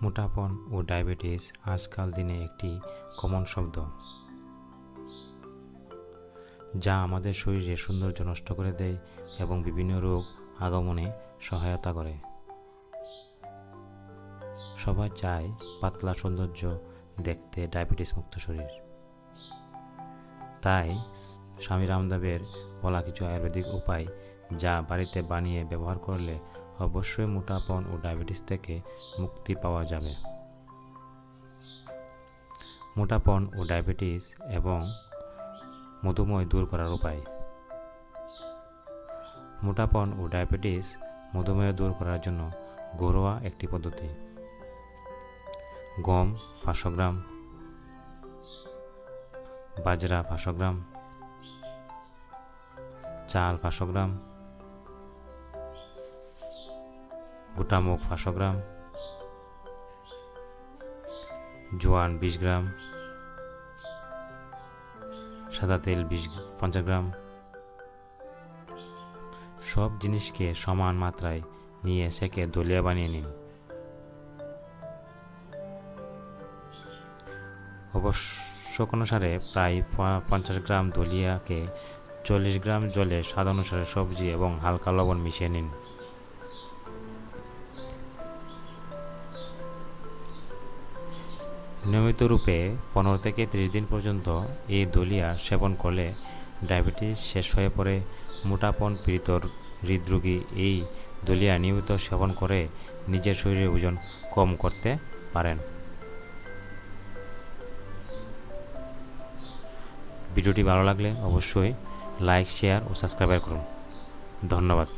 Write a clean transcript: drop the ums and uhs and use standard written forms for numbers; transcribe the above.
মোটাপন ও diabetes আজকাল দিনে একটি কমন শব্দ, যা আমাদের শরীরের সৌন্দর্য নষ্ট করে দেয় এবং বিভিন্ন রোগ আগমনে সহায়তা করে। সবাই চায় পাতলা সৌন্দর্য দেখতে, ডায়াবেটিস মুক্ত শরীর। তাই স্বামী রামদেবের বলা কিছু আয়ুর্বেদিক উপায়, যা বাড়িতে বানিয়ে ব্যবহার করলে অবশ্যই মোটাপন ও ডায়াবেটিস থেকে মুক্তি পাওয়া যাবে। মোটাপন ও ডায়াবেটিস এবং মধুমেহ দূর করার উপায়। মোটাপন ও ডায়াবেটিস মধুমেহ দূর করার জন্য ঘরোয়া একটি পদ্ধতি। গম 500 গ্রাম, বাজরা 500 গ্রাম, চাল 500 গ্রাম, গোটা মুগ 500 গ্রাম, জোয়ান 20 গ্রাম, সাদা তেল 50 গ্রাম। সব জিনিসকে সমান মাত্রায় নিয়ে সেকে দলিয়া বানিয়ে নিন। আবশ্যক অনুসারে প্রায় 50 গ্রাম দলিয়াকে 40 গ্রাম জলে স্বাদ অনুসারে সবজি এবং হালকা লবণ মিশিয়ে নিন। নিয়মিত রূপে 15 থেকে 30 দিন পর্যন্ত এই দলিয়া সেবন করলে ডায়াবেটিস শেষ হয়ে পড়ে। মোটাপন পীড়িত হৃদরোগী এই দলিয়া নিয়মিত সেবন করে নিজের শরীরের ওজন কম করতে পারেন। ভিডিওটি ভালো লাগলে অবশ্যই লাইক, শেয়ার ও সাবস্ক্রাইব করুন। ধন্যবাদ।